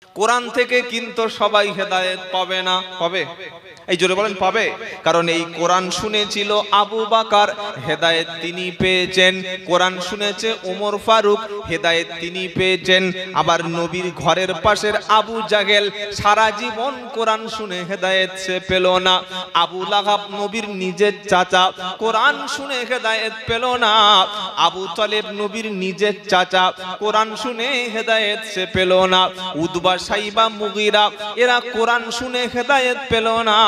কোরআন থেকে কিন্তু সবাই হেদায়েত পাবে না। পাবে? এই জোরে বলেন পাবে। কারণ এই কোরআন শুনেছিল আবু বকর, হেদায়েত তিনি পেয়েছেন। কোরআন শুনেছে ওমর ফারুক, হেদায়েত তিনি পেয়েছেন। আবার নবীর ঘরের পাশের আবু জাহেল সারা জীবন কোরআন শুনে হেদায়েত সে পেল না। আবু লাহাব নবীর নিজের চাচা, কোরআন শুনে হেদায়েত পেল না। আবু তালেব নবীর নিজের চাচা, কোরআন শুনে হেদায়েত সে পেল না। উতবা, সাইবা, মুগিরা এরা কোরআন শুনে হেদায়েত পেল না।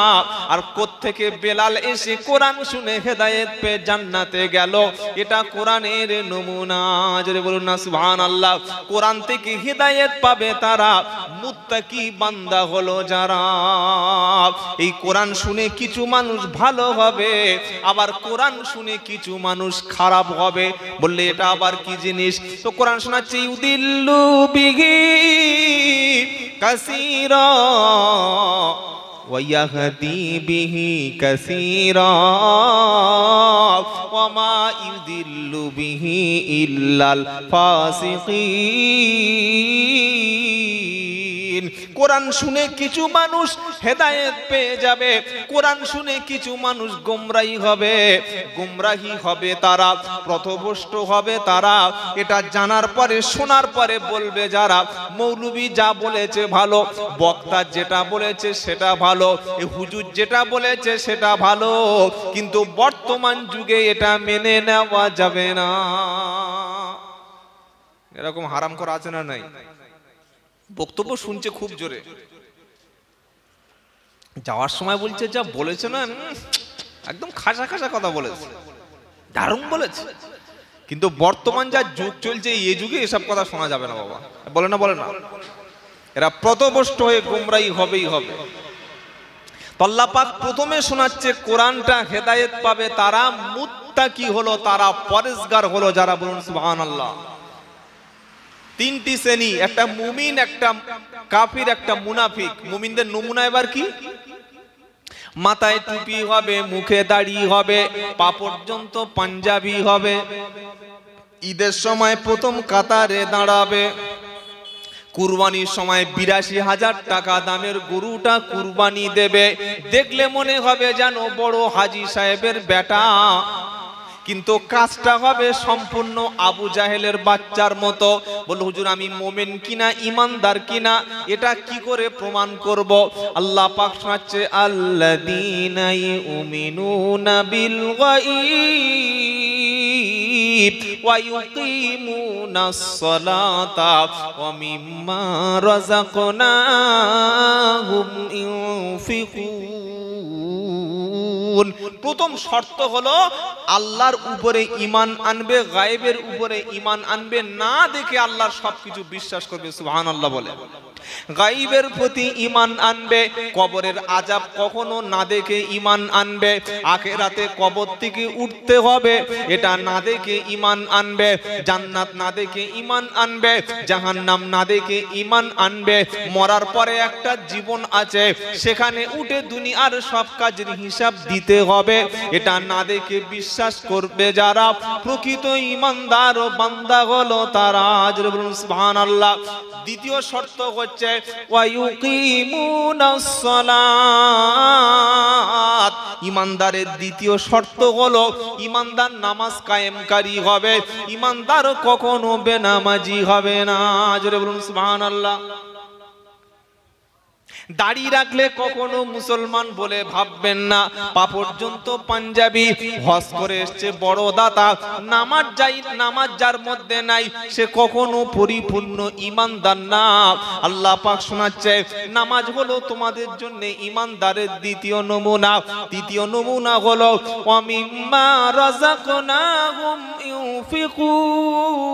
আর কোত্থেকে বেলাল এসে কোরআন শুনে হেদায়েত পেয়ে জান্নাতে গেল। এটা কোরআনের নমুনা। জোরে বলুন না সুবহানাল্লাহ। কোরআন থেকে হেদায়েত পাবে তারা, মুত্তাকি বান্দা হলো যারা। এই কোরআন শুনে কিছু মানুষ ভালো হবে, আবার কোরআন শুনে কিছু মানুষ খারাপ হবে। বললে এটা আবার কি জিনিস? তো কোরআন শোনাচ্ছে ইউদিল্লু বিহি কাসীরা ওয়ায়াহদি বিহি কাসীরা ওয়ামা ইউদিল্লু বিহি ইল্লাল ফাসিকিন। কোরআন শুনে কিছু মানুষ হেদায়েত পেয়ে যাবে, কোরআন শুনে কিছু মানুষ গোমরাহি হবে। গোমরাহি হবে তারা, পথভ্রষ্ট হবে তারা। এটা জানার পরে, শোনার পরে বলবে যারা, মৌলবী যা বলেছে ভালো, বক্তা যেটা বলেছে সেটা ভালো, এই হুজুর যেটা বলেছে সেটা ভালো, কিন্তু বর্তমান যুগে এটা মেনে নেওয়া যাবে না। এরকম হারাম করা আছে না নাই? বক্তব্য শুনছে খুব জোরে, যাওয়ার সময় বলছে যা বলেছে না একদম খাসা খাসা কথা বলেছে, দারুণ বলেছে, কিন্তু বর্তমান যা যুগ চলছে এই যুগে এসব কথা শোনা যাবে না বাবা। বলে না, বলে না, এরা পথভ্রষ্ট হয়ে গোমরাহি হবেই হবে। তো আল্লাহ পাক প্রথমে শোনাচ্ছে কোরআনটা হেদায়েত পাবে তারা, মুত্তাকি হলো তারা, পরেজগার হলো যারা। বলুন সুবহানাল্লাহ। তিনটি শ্রেণী, একটা মুমিন, একটা কাফির, একটা মুনাফিক। মুমিনদের নমুনা এবার কি? মাথায় টুপি হবে, মুখে দাড়ি হবে, পা পর্যন্ত পাঞ্জাবি হবে, ঈদের সময় প্রথম কাতারে দাঁড়াবে, কুরবানির সময় ৮২,০০০ টাকা দামের গরুটা কুরবানি দেবে। দেখলে মনে হবে যেন বড় হাজী সাহেবের বেটা, কিন্তু কাজটা হবে সম্পূর্ণ আবু জাহেলের বাচ্চার মতো। বল হুজুর আমি মোমেন কিনা, ইমানদার কিনা, এটা কি করে প্রমাণ করব? আল্লাহ পাক শোনাচ্ছে আল্লাযীনা ইউমিনুনা বিল গায়ব ওয়া ইউকিমুনাস সালাতা ওয়া মিম্মা রাযাকনাহুম ইউনফিকুন। প্রথম শর্ত হলো আল্লাহর উপরে ঈমান আনবে, গায়েবের উপরে ঈমান আনবে, না দেখে আল্লাহর সবকিছু বিশ্বাস করবে। সুবহানাল্লাহ বলে। গায়েবের প্রতি ঈমান আনবে, কবরের আযাব কখনো না দেখে ঈমান আনবে, আখিরাতে কবর থেকে উঠতে হবে এটা না দেখে ঈমান আনবে, জান্নাত না দেখে ঈমান আনবে, জাহান্নাম না দেখে ঈমান আনবে, মরার পরে একটা জীবন আছে সেখানে উঠে দুনিয়ার সব কাজের হিসাব দিতে হবে এটা না দেখে বিশ্বাস করবে যারা, প্রকৃত ঈমানদার ও বান্দা হলো তারা। বলুন সুবহানাল্লাহ। দ্বিতীয় শর্ত হচ্ছে ওয়া ইউকিমুনাস সালাত। ঈমানদারের দ্বিতীয় শর্ত হলো ঈমানদার নামাজ কায়েমকারী হবে, ঈমানদার কখনো বেনামাজি হবে না। জোরে বলুন সুবহানাল্লাহ। দাড়ি রাখলে কখনো মুসলমান বলে ভাববেন না, পা পর্যন্ত পাঞ্জাবি, হজ করে এসছে বড় দাতা, নামাজ যার মধ্যে নাই সে কখনো পরিপূর্ণ ঈমানদার না। আল্লাহ পাক শোনাচ্ছে নামাজ হলো তোমাদের জন্য ঈমানদারের দ্বিতীয় নমুনা। তৃতীয় নমুনা হলো ওয়া মিম্মা রাযাকনাহুম ইউনফিকুন।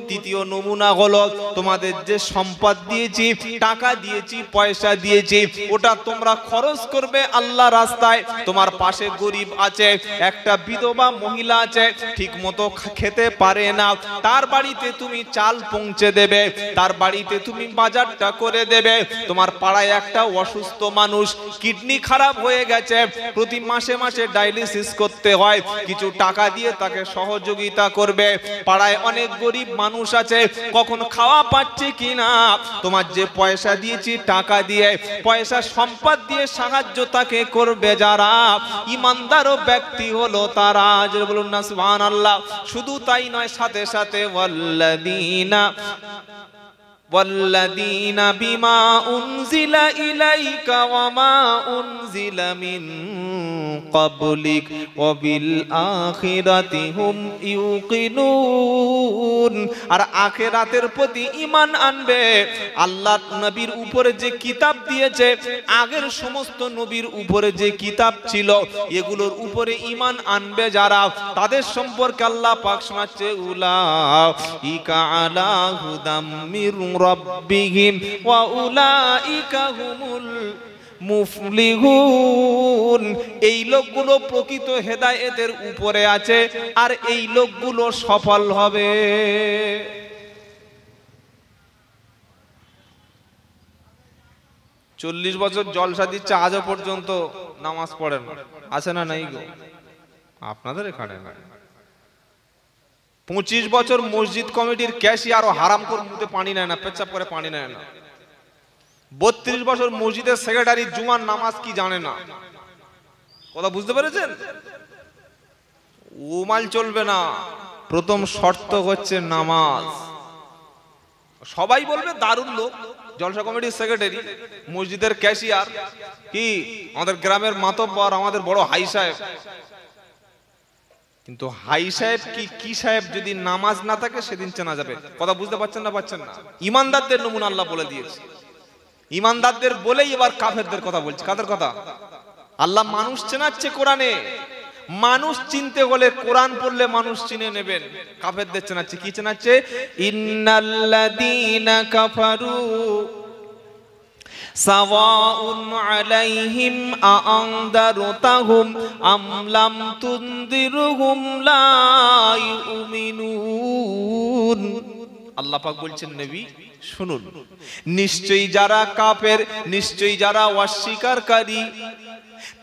তৃতীয় নমুনা হলো তোমাদের যে সম্পদ দিয়েছি, টাকা দিয়েছি, পয়সা দিয়েছি, ওটা তোমরা খরচ করবে আল্লাহ রাস্তায়। তোমার পাশে গরিব আছে, একটা বিধবা মহিলা আছে, ঠিক মতো খেতে পারে না, তার বাড়িতে তুমি চাল পৌঁছে দেবে, তার বাড়িতে তুমি বাজারটা করে দেবে। তোমার পাড়ায় একটা অসুস্থ মানুষ, কিডনি খারাপ হয়ে গেছে, প্রতি মাসে মাসে ডায়ালিসিস করতে হয়, কিছু টাকা দিয়ে তাকে সহযোগিতা করবে। পাড়ায় অনেক গরিব মানুষ আছে, কখন খাওয়া পাচ্ছে কিনা, তোমার যে পয়সা দিয়েছি টাকা দিয়ে, পয়সা সম্পদ দিয়ে সাহায্য তাকে করবে যারা, ইমানদার ব্যক্তি হলো তারা। বলুন না সুবহানাল্লাহ। শুধু তাই নয়, সাথে সাথে والذين بما أنزل إليك وما أنزل من قبلك وبالآخرة هم يوقنون। আর আখিরাতের প্রতি ঈমান আনবে। আল্লাহ নবীর উপরে যে কিতাব দিয়েছে, আগের সমস্ত নবীর উপরে যে কিতাব ছিল, এগুলোর উপরে ঈমান আনবে যারা, তাদের সম্পর্কে আল্লাহ পাক শোনাচ্ছে, উলাইকা আলা হুদাম মির রাব্বিহিম ওয়া উলাইকা হুমুল মুফলিহুন। এই লোকগুলো প্রকৃত হেদায়েতের উপরে আছে, আর এই লোকগুলো সফল হবে। 40 বছর জলসা দিচ্ছে, আজও পর্যন্ত নামাজ পড়েন, আছে না নাই গো আপনাদের এখানে? 25 বছর মসজিদ কমিটির ক্যাশিয়ার ও হারামখোর মুখে পানি নেয় না, পেচ্ছাপ করে পানি নেয় না। 32 বছর মসজিদের সেক্রেটারি জুমার নামাজ কি জানে না। কথা বুঝতে পেরেছেন? ওমাল চলবে না। প্রথম শর্ত হচ্ছে নামাজ। সবাই বলবে দারুণ লোক, জলসা কমিটির সেক্রেটারি, মসজিদের ক্যাশিয়ার, কি আমাদের গ্রামের মাতব্বর, আমাদের বড় হাই সাহেব। কিন্তু হাই সাহেব কি সাহেব যদি নামাজ না থাকে সেদিন চেনা যাবে। কথা বুঝতে পারছেন না? পাচ্ছেন না? ইমানদারদের নমুনা আল্লাহ বলে দিয়েছে। ইমানদারদের বলেই এবার কাফেরদের কথা বলছে। কাদের কথা? আল্লাহ মানুষ চেনাচ্ছে কোরআনে। মানুষ চিনতে হলে কোরআন পড়লে মানুষ চিনে নেবেন। কাফেরদের চেনাচ্ছে, কি চেনাচ্ছে? ইন্নাল্লাযীনা কাফারু সাওয়াউন আলাইহিম আ'আনদারতাহুম আম লাম তুনদিরহুম লা ইউমিনুন। আল্লাহ পাক বলছেন, নবী শুনুন, নিশ্চয়ই যারা কাফের, নিশ্চয়ই যারা অস্বীকারকারী,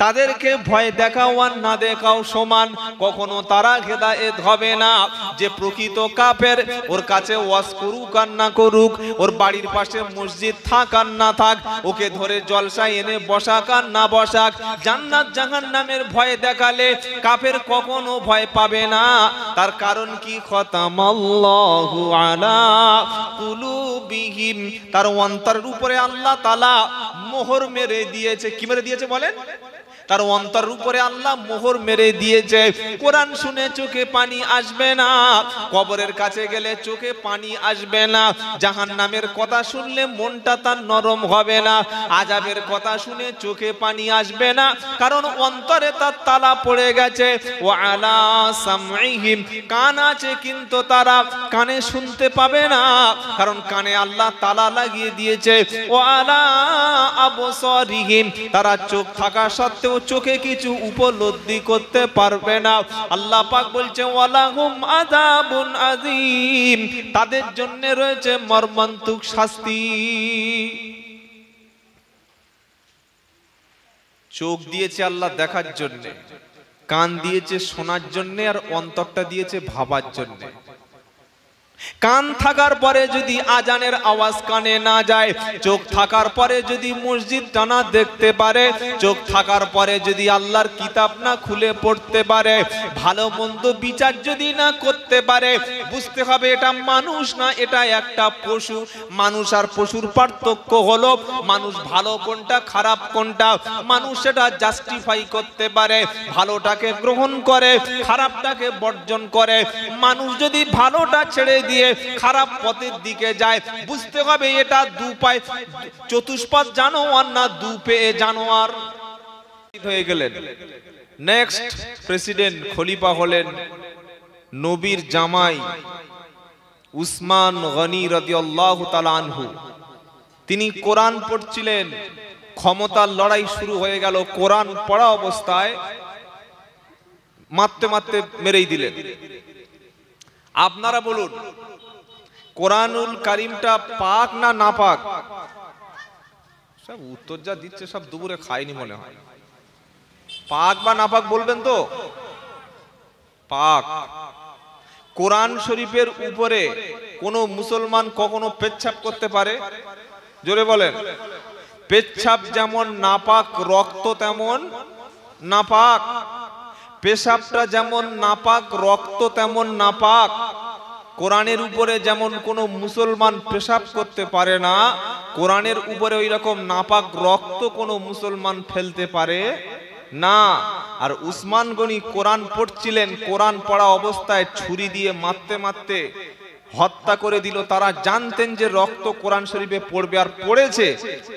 তাদেরকে ভয় দেখাও আর না দেখাও সমান, কখনো তারা হেদায়েত হবে না। যে প্রকৃত কাফের, ওর কাছে ওয়াজ করুক আর না করুক, ওর বাড়ির পাশে মসজিদ থাক আর না থাক, ওকে ধরে জলসায় এনে বসাক আর না বসাক, জান্নাত জাহান্নামের ভয় দেখালে কাফের কখনো ভয় পাবে না। তার কারণ কি? খতামাল্লাহু আলা কুলুবিহিম, তার অন্তরের উপরে আল্লাহ তাআলা মোহর মেরে দিয়েছে। কি মেরে দিয়েছে বলেন? তার অন্তরের উপরে আল্লাহ মোহর মেরে দিয়েছে। কোরআন শুনে চোখে পানি আসবে না, কবরের কাছে গেলে চোখে পানি আসবে না, জাহান্নামের কথা শুনলে মনটা তার নরম হবে না, আযাবের কথা শুনে চোখে পানি আসবে না, কারণ অন্তরে তার তালা পড়ে গেছে। ওয়া আলা সামঈহিম, কান আছে কিন্তু তারা কানে শুনতে পাবে না, কারণ কানে আল্লাহ তালা লাগিয়ে দিয়েছে। ওয়া আলা আবসারিহিম, তারা চোখ থাকা সত্ত্বেও চোখে কিছু উপলব্ধি করতে পারবে না। আল্লাহ পাক বলছে, ওয়ালাহুম আযাবুন আযীম, তাদের জন্য রয়েছে মর্মান্তিক শাস্তি। চোখ দিয়েছে আল্লাহ দেখার জন্য, কান দিয়েছে শোনার জন্য, আর অন্তরটা দিয়েছে ভাবার জন্য। কান থাকার পরে যদি আজানের আওয়াজ কানে না যায়, চোখ থাকার পরে যদি মসজিদটা না দেখতে পারে, চোখ থাকার পরে যদি আল্লাহর কিতাব না খুলে পড়তে পারে, ভালো মন্দ বিচার যদি না করতে পারে, বুঝতে হবে এটা মানুষ না, এটা একটা পশু। মানুষ আর পশুর পার্থক্য হলো মানুষ ভালো কোনটা খারাপ কোনটা মানুষ সেটা জাস্টিফাই করতে পারে, ভালোটাকে গ্রহণ করে, খারাপটাকে বর্জন করে। মানুষ যদি ভালোটা ছেড়ে দিয়ে খারাপ পথের দিকে যায়, বুঝতে হবে এটা দু পায়ে চতুষ্পাদ জানোয়ার না, দু পেয়ে জানোয়ার হয়ে গেলেন। নেক্সট প্রেসিডেন্ট খলিফা হলেন নবীর জামাই উসমান গনি রাদিয়াল্লাহু তাআলা আনহু। তিনি কোরআন পড়ছিলেন, ক্ষমতার লড়াই শুরু হয়ে গেল। কোরআন পড়া অবস্থায় মারতে মারতে মেরেই দিলেন। আপনারা বলুন, কোরআনুল কারীমটা পাক না নাপাক? সব উত্তর যা দিচ্ছে সব দুপুরে খায়নি মনে হয়। পাক বা নাপাক বলবেন তো? পাক। কোরআন শরীফের উপরে কোনো মুসলমান কখনো পেচ্ছাপ করতে পারে? জোরে বলেন। পেচ্ছাপ যেমন নাপাক, রক্ত তেমন নাপাক। পেশাবটা যেমন নাপাক, রক্ত তেমন নাপাক। কোরআনের উপরে যেমন কোনো মুসলমান পেশাব করতে পারে না, কোরআনের উপরে ওই রকম নাপাক রক্ত কোনো মুসলমান ফেলতে পারে না। আর উসমান গনি কোরআন পড়ছিলেন, কোরআন পড়া অবস্থায় ছুরি দিয়ে মারতে মারতে হত্যা করে দিল। তারা জানতেন যে রক্ত কোরআন শরীফে পড়বে, আর পড়েছে।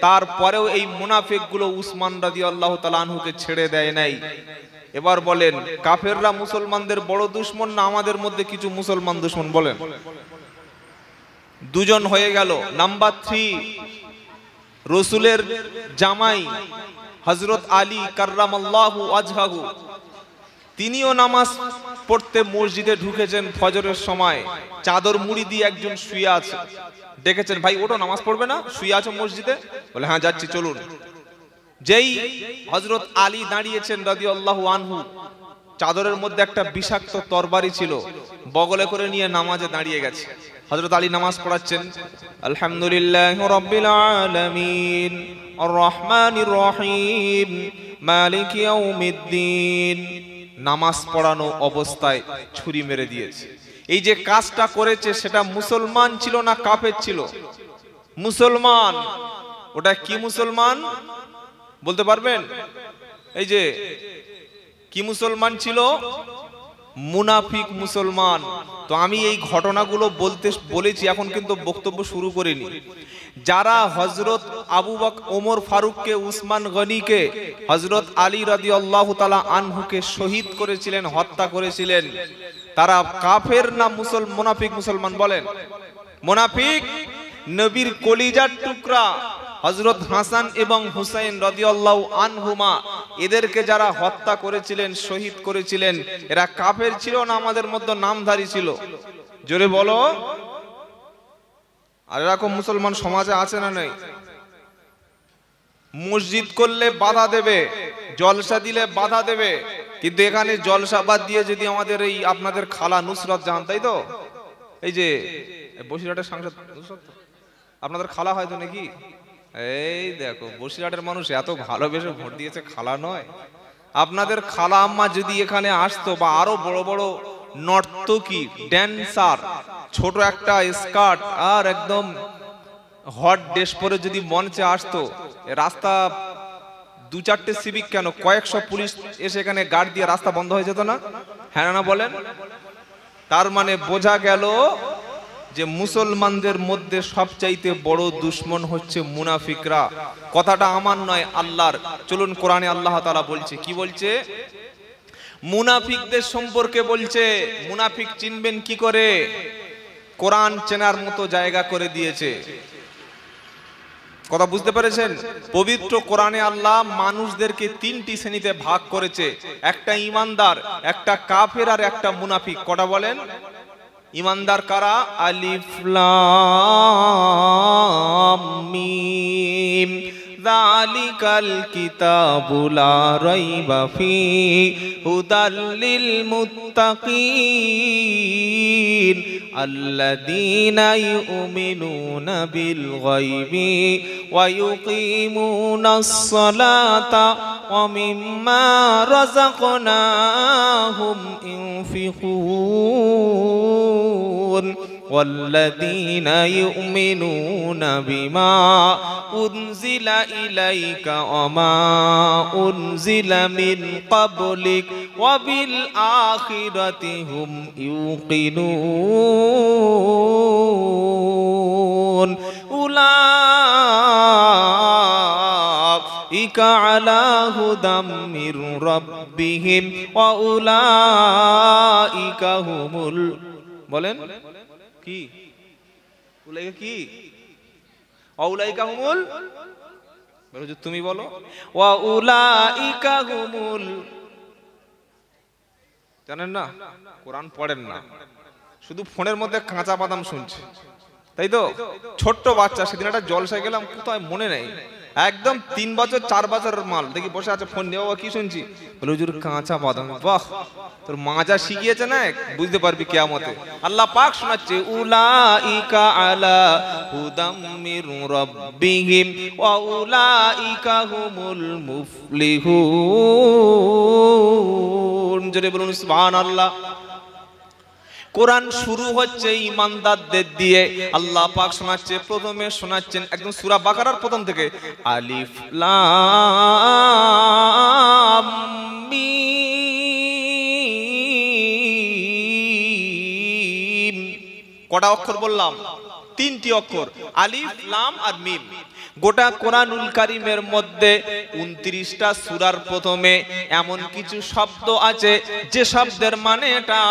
তারপরেও এই মুনাফিকগুলো উসমান রাদিয়াল্লাহু তাআলা আনহুকে ছেড়ে দেয় নাই। এবার বলেন, কাফেররা মুসলমানদের বড় দুশমন না আমাদের মধ্যে কিছু মুসলমান দুশমন? বলেন। দুজন হয়ে গেল। নাম্বার 3, রসুলের জামাই হযরত আলী কাররামাল্লাহু ওয়াজহাহু, তিনিও নামাজ পড়তে মসজিদে ঢুকেছেন ফজরের সময়। চাদর মুড়ি দিয়ে একজন শুয়ে আছে। ডেকেছেন, ভাই ওঠো, নামাজ পড়বে না? শুয়ে আছো মসজিদে? বলে, হ্যাঁ যাচ্ছি, চলুন। যেই হযরত আলী দাঁড়িয়েছেন রাদিয়াল্লাহু আনহু, চাদরের মধ্যে একটা বিষাক্ত তরবারি ছিল, বগলে করে নিয়ে নামাজে দাঁড়িয়ে গেছে। হযরত আলী নামাজ পড়াচ্ছেন, আলহামদুলিল্লাহি রাব্বিল আলামিন আর রহমানির রহিম মালিক ইয়াউমিদ্দিন। নামাজ পড়ানো অবস্থায় ছুরি মেরে দিয়েছে। এই যে কাজটা করেছে সেটা মুসলমান ছিল না কাফের ছিল? মুসলমান। ওটা কি মুসলমান বলতে পারবেন? এই যে কি মুসলমান ছিল? মুনাফিক মুসলমান। তো আমি এই ঘটনাগুলো বলেছি, এখন কিন্তু বক্তব্য শুরু করিনি। যারা হযরত আবু বকর, ওমর ফারুককে, উসমান গনিকে, হযরত আলী রাদিয়াল্লাহু তাআলা আনহুকে শহীদ করেছিলেন, হত্যা করেছিলেন, তারা কাফের না মুনাফিক মুসলমান? বলেন। মুনাফিক। নবীর কলিজার টুকরা হযরত হাসান এবং হুসাইন রাদিয়াল্লাহু আনহুমা, এদেরকে যারা হত্যা করেছিলেন, শহীদ করেছিলেন, এরা কাফের ছিল না আমাদের মধ্যে নামধারী ছিল? জোরে বলো। আর এরকম মুসলমান সমাজে আছে না নেই? মসজিদ করলে বাধা দেবে, জলসা দিলে বাধা দেবে, কিন্তু এখানে জলসা বাদ দিয়ে যদি আমাদের এই আপনাদের খালা নুসরাত জাহান, তাই তো, এই যে বসিরহাটের সাংসদ নুসরাত, আপনাদের খালা হয়তো নাকি? এই দেখো, বসিরহাটের মানুষ এত ভালোবেসে ভোট দিয়েছে, খালা নয়। আপনাদের খালা আম্মা যদি এখানে আসতো, বা আরো বড় বড় নর্তকী, ড্যান্সার, ছোট একটা স্কার্ট আর একদম হট ড্রেস পরে যদি মঞ্চে আসতো, রাস্তা 2-4টে সিভিক কেন, কয়েকশো পুলিশ এসে এখানে গার্ড দিয়ে রাস্তা বন্ধ হয়ে যেত না? হ্যাঁ না বলেন? তার মানে বোঝা গেল যে মুসলমানদের মধ্যে সবচাইতে বড় দুশমন হচ্ছে মুনাফিকরা। কথাটা আমার নয়, আল্লাহর। চলুন কোরআনে আল্লাহ তাআলা বলছে, কি বলছে? মুনাফিকদের সম্পর্কে বলছে। মুনাফিক চিনবেন কি করে? কোরআন চেনার মতো জায়গা করে দিয়েছে। কথা বুঝতে পেরেছেন? পবিত্র কোরআনে আল্লাহ মানুষদেরকে 3টি শ্রেণীতে ভাগ করেছে। একটা ঈমানদার, একটা কাফের, আর একটা মুনাফিক। কটা বলেন? ঈমানদার কারা? আলিফ লাম মিম যালিকাল কিতাবু লা রাইবা ফীহি হুদাল লিল মুত্তাকিন আল্লাযীনা ইউমিনুনা বিল গায়বি ওয়া ইউকিমুনাস সালাতা ওয়া মিম্মা রাযাকনাহুম ইউনফিকুন والذين يؤمنون بما أنزل إليك وما أنزل من قبلك وبالآخرة هم يوقنون أولئك على هدى من ربهم وأولئك هم বলেন কি? উলাইকা কি? আউলাইকা হুমুল, তুমি বলো। ওয়া উলাইকা হুমুল, জানেন না? কোরআন পড়েন না, শুধু ফোনের মধ্যে কাঁচা বাদাম শুনছে, তাই তো? ছোট্ট বাচ্চা, সেদিন একটা জলসায় গেলাম, কোথায় মনে নেই, একদম 3 বছর 4 বছরের মাল, দেখি বসে আছে ফোন নিয়ে, বাবা কি শুনছি, বলে হুজুর কাঁচা বাদাম। বাহ, তোর মা যা শিখিয়েছে না বুঝতে পারবি কিয়ামতে। আল্লাহ পাক শোনাচ্ছে উলাইকা আলা হুদাম মির রাব্বিহিম ওয়া উলাইকা হুমুল মুফলিহুন। জোরে বলুন সুবহানাল্লাহ। কোরআন শুরু হচ্ছে ঈমানদারদের দিয়ে। আল্লাহ পাক শোনাচ্ছে, প্রথমে শোনাচ্ছেন একদম সূরা বাকারার প্রথম থেকে, আলিফ লাম মিম। কটা অক্ষর বললাম? 3টি অক্ষর, আলিফ লাম আর মিম। গোটা কোরআনুল কারীমের মধ্যে 29টা সূরার প্রথমে এমন কিছু শব্দ আছে যে শব্দের মানেটা,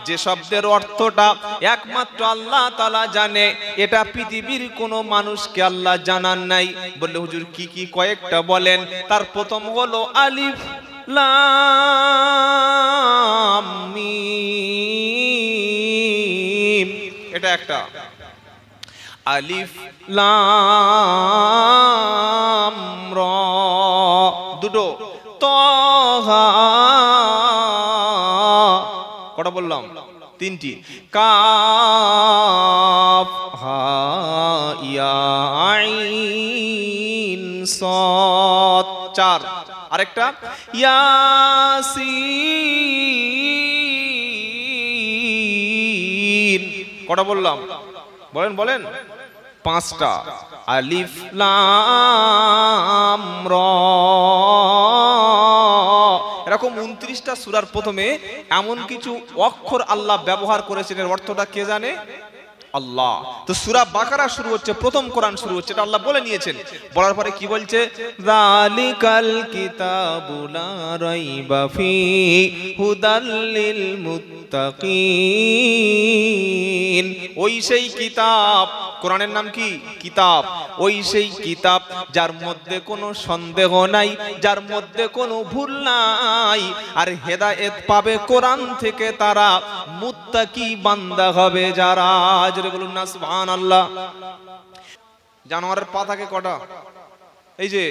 যে শব্দের অর্থটা একমাত্র আল্লাহ তাআলা জানে। এটা পৃথিবীর কোনো মানুষকে আল্লাহ জানান নাই। বললে হুজুর কি কি কয়েকটা বলেন। তার প্রথম হলো আলিফ লাম মিম, এটা একটা। আলিফ লাম র দুটো, তাহা কটা বললাম? 3টি। কাফ হা ইয়া আইন সাদ 4। আরেকটা ইয়াসিন। কটা বললাম? বলেন বলেন। 5টা। আলিফ লাম র। এরকম 29টা সূরার প্রথমে এমন কিছু অক্ষর আল্লাহ ব্যবহার করেছেন, এর অর্থটা কে জানে? আল্লাহ। তো সূরা বাকারা শুরু হচ্ছে, প্রথম কোরআন শুরু হচ্ছে, এটা আল্লাহ বলে নিয়েছেন। বলার পরে কি বলছে? যালিকাল কিতাবু লা রাইবা ফি হুদাল লিল মুত্তাকিন। ওই সেই কিতাব, কোরআনের নাম কি? কিতাব। ওই সেই কিতাব যার মধ্যে কোনো সন্দেহ নাই, যার মধ্যে কোনো ভুল নাই। আর হেদায়েত পাবে কোরআন থেকে তারা, মুত্তাকি বান্দা হবে যারা। জোরে বলুন না সুবহানাল্লাহ। জানোয়ারের পা থাকে কটা? এই যে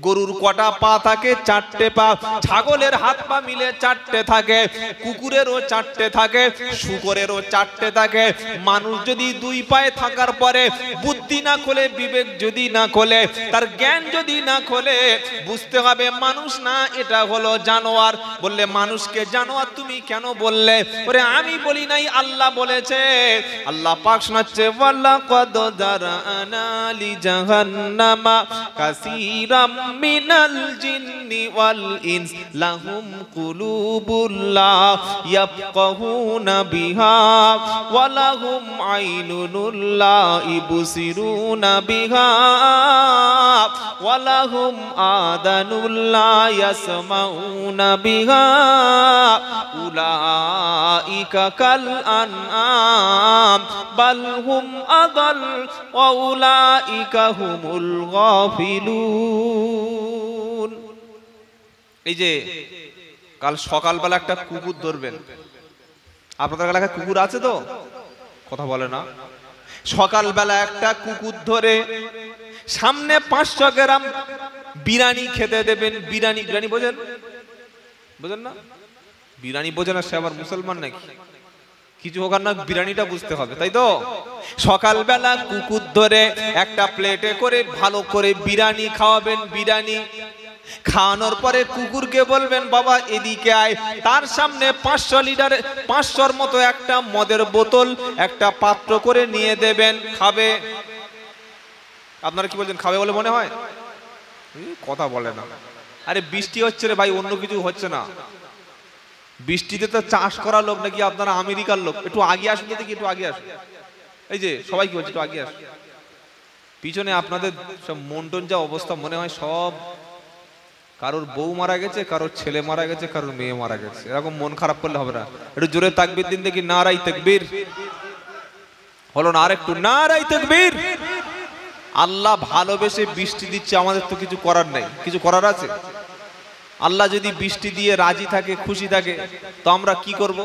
গরুর কটা পা থাকে? 4টে পা। ছাগলের হাত পা মিলে 4টে থাকে, কুকুরেরও 4টে থাকে, শুকরেরও 4টে থাকে। মানুষ যদি 2 পায়ে থাকার পরে বুদ্ধি না খোলে, বিবেক যদি না খোলে, তার জ্ঞান যদি না খোলে, বুঝতে হবে মানুষ না, এটা হলো জানোয়ার। বললে মানুষকে জানোয়ার তুমি কেন বললে? ওরে আমি বলি নাই, আল্লাহ বলেছে। আল্লাহ পাক শোনাচ্ছে, ওয়ালাকাদ দারানা লি জাহান্নামা কাসীরাম মিনাল জিন্নি ওয়াল ইনস লাহুম কুলুবুল লা ইয়াফকাহুনা বিহা ওয়া লাহুম আইনুন লা ইবসিরুনা বিহা ওয়া লাহুম আদানুন লা ইয়াসমাউনা বিহা উলাইকা কাল আনআম বাল হুম আদাল ওয়া উলাইকা হুমুল গাফিলুন। এই যে কাল সকালবেলা একটা কুকুর ধরবেন। আপনাদের এলাকায় কুকুর আছে তো? কথা বলে না। সকালবেলা একটা কুকুর ধরে সামনে 500 গ্রাম বিরিয়ানি খেতে দেবেন। বিরিয়ানি, বিরিয়ানি বোঝেন? বোঝেন না? বিরিয়ানি বোঝেন না, সে আবার মুসলমান নাকি? কিছু হোক না, বিরিয়ানিটা বুঝতে হবে, তাই তো? সকালবেলা কুকুর ধরে একটা প্লেটে করে ভালো করে বিরিয়ানি খাওয়াবেন। বিরিয়ানি খাওয়ানোর পরে কুকুরকে বলবেন, বাবা এদিকে আয়। তার সামনে 500 লিটার 500-র মতো একটা মদের বোতল একটা পাত্র করে নিয়ে দেবেন, খাবে। আপনারা কি বলছেন, খাবে বলে মনে হয়? কথা বলে না। আরে বৃষ্টি হচ্ছে রে ভাই, অন্য কিছু হচ্ছে না। বৃষ্টিতে তো চাষ করা লোক নাকি আপনারা আমেরিকার লোক? একটু আগে আসুন দেখি, একটু আগে আসুন। এই যে সবাই কি বলছে, একটু আগে আসুন। পিছনে আপনাদের সব মন্টন যা অবস্থা, মনে হয় সব কারোর বউ মারা গেছে, কারোর ছেলে মারা গেছে, কারোর মেয়ে মারা গেছে। এরকম মন খারাপ করলে হবে না। একটু জোরে তাকবীর দিন দেখি। নারাই তাকবীর। হলো না? আর একটু নারাই তাকবীর। আল্লাহ ভালোবেসে বৃষ্টি দিচ্ছে, আমাদের তো কিছু করার নাই। কিছু করার আছে? আল্লাহ যদি বৃষ্টি দিয়ে রাজি থাকে, খুশি থাকে, তো আমরা কি করব?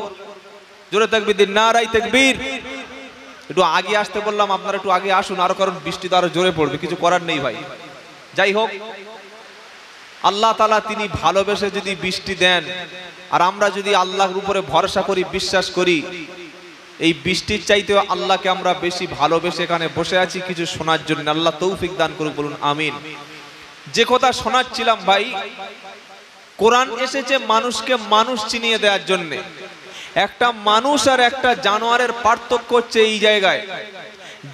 জোরে তাকবীর দিন, নারাই তাকবীর। একটু আগে আসতে বললাম, আপনারা একটু আগে আসুন আরো, কারণ বৃষ্টি তো আরো জোরে পড়বে। কিছু করার নেই ভাই, যাই হোক, আল্লাহ তাআলা তিনি ভালোবেসে যদি বৃষ্টি দেন, আর আমরা যদি আল্লাহর উপরে ভরসা করি, বিশ্বাস করি, এই বৃষ্টির চাইতেও আল্লাহকে আমরা বেশি ভালোবেসে এখানে বসে আছি কিছু শোনার জন্য। আল্লাহ তৌফিক দান করুক, বলুন আমিন। যে কথা শোনাচ্ছিলাম ভাই, কোরআন এসেছে মানুষকে মানুষ চিনিয়ে দেওয়ার জন্য। একটা মানুষ আর একটা জানোয়ারের পার্থক্য হচ্ছে এই জায়গায়,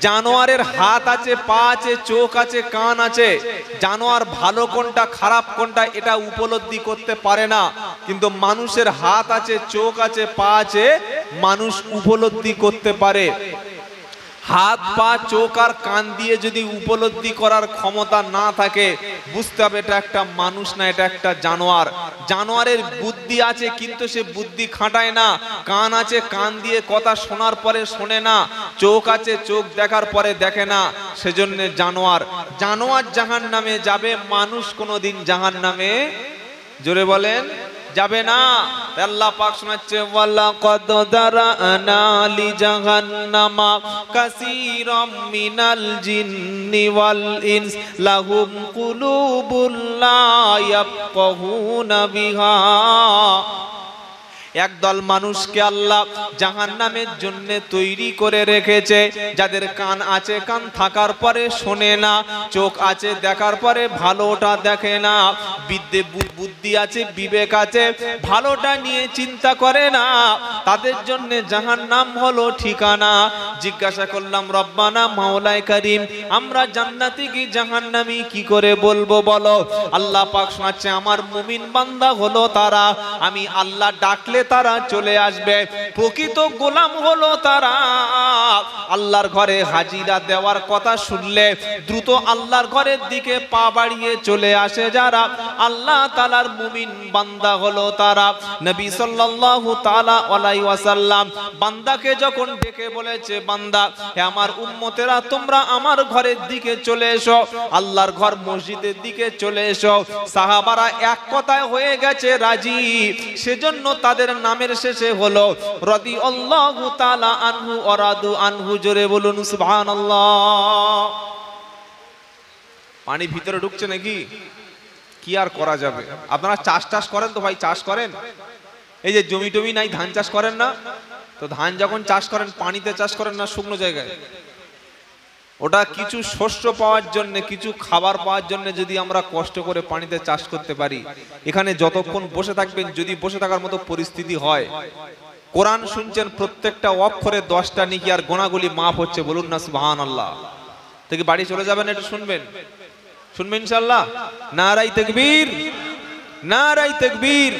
জানোয়ারের হাত আছে, পা আছে, চোখ আছে, কান আছে। জানোয়ার ভালো কোনটা খারাপ কোনটা এটা উপলব্ধি করতে পারে না, কিন্তু মানুষের হাত আছে, চোখ আছে, পা আছে, মানুষ উপলব্ধি করতে পারে। হাত, পা, চোখ আর কান দিয়ে যদি উপলব্ধি করার ক্ষমতা না থাকে, বুঝতে হবে এটা একটা মানুষ না, এটা একটা জানোয়ার। জানোয়ারের বুদ্ধি আছে কিন্তু সে বুদ্ধি খাটায় না। কান আছে, কান দিয়ে কথা শোনার পরে শোনে না। চোখ আছে, চোখ দেখার পরে দেখে না, সেজন্য জানোয়ার। জানোয়ার জাহান্নামে যাবে, মানুষ কোনোদিন জাহান্নামে, জোরে বলেন, যাবে না। আল্লাহ পাক শোনাচ্ছে, ওয়ালাকাদ দারানা লি জাহান্নামা কাসীরাম মিনাল জিন্নি ওয়াল ইনস লাহুম কুলুবুন লা ইয়াফকাহুনা বিহা। একদল মানুষকে আল্লাহ জাহান্নামের জন্য তৈরি করে রেখেছে, যাদের কান আছে, কান থাকার পরে শোনে না, চোখ আছে, দেখার পরে ভালোটা দেখে না, বুদ্ধি আছে, বিবেক আছে, ভালোটা নিয়ে চিন্তা করে না, তাদের জন্য জাহান্নাম হলো ঠিকানা। জিজ্ঞাসা করলাম, রব্বানা মাওলায়ে কারীম, আমরা জান্নাতি কি জাহান্নামী কি করে বলবো বলো? আল্লাহ পাক শোনাচ্ছে, আমার মুমিন বান্দা হলো তারা, আমি আল্লাহ ডাকলে তারা চলে আসবে। প্রকৃত গোলাম হলো তারা, আল্লাহর ঘরে হাজিরা দেওয়ার কথা শুনলে দ্রুত আল্লাহর ঘরের দিকে পা বাড়িয়ে চলে আসে যারা, আল্লাহ তাআলার মুমিন বান্দা হলো তারা। নবী সাল্লাল্লাহু তাআলা আলাইহি ওয়াসাল্লাম বান্দাকে যখন ডেকে বলেছে, বান্দা হে আমার উম্মতেরা, তোমরা আমার ঘরের দিকে চলে এসো, আল্লাহর ঘর মসজিদের দিকে চলে এসো। সাহাবারা এক কথায় হয়ে গেছে রাজি, সেজন্য তাদের নামের শেষে হলো রাদিয়াল্লাহু তাআলা আনহু ওয়া রাদু আনহু। জোরে বলুন সুবহানাল্লাহ। পানি ভিতরে ঢুকছে নাকি? কি আর করা যাবে। আপনারা চাষ করেন তো ভাই? চাষ করেন? এই যে জমি টমি নাই, ধান চাষ করেন না? তো ধান যখন চাষ করেন পানিতে চাষ করেন না শুকনো জায়গায়? ওটা কিছু শস্য পাওয়ার জন্য, কিছু খাবার পাওয়ার জন্য যদি আমরা কষ্ট করে পানিতে চাষ করতে পারি, এখানে যতক্ষণ বসে থাকবেন, যদি বসে থাকার মতো পরিস্থিতি হয়, কোরআন শুনছেন, প্রত্যেকটা অক্ষরে 10টা নেকি আর গোনাগুলি মাফ হচ্ছে, বলুন না সুবহানাল্লাহ। থেকে বাড়ি চলে যাবেন, একটু শুনবেন, শুনবেন ইনশাআল্লাহ। নারাই তাকবীর, নারাই তাকবীর।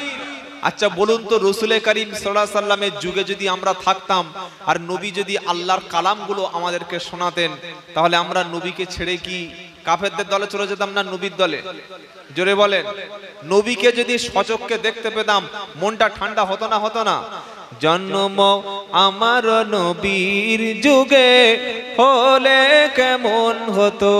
আচ্ছা বলুন তো, রাসূলে কারীম সাল্লাল্লাহু আলাইহি সাল্লামের যুগে যদি আমরা থাকতাম আর নবী যদি আল্লাহর কালামগুলো আমাদেরকে শোনাতেন, তাহলে আমরা নবীকে ছেড়ে কি কাফেরদের দলে চলে যেতাম না নবীর দলে? জোরে বলেন। নবীকে যদি সচক্ষে দেখতে পেতাম, মনটা ঠান্ডা হতো না? হতো না? জন্ম আমার নবীর যুগে হলে কেমন হতো।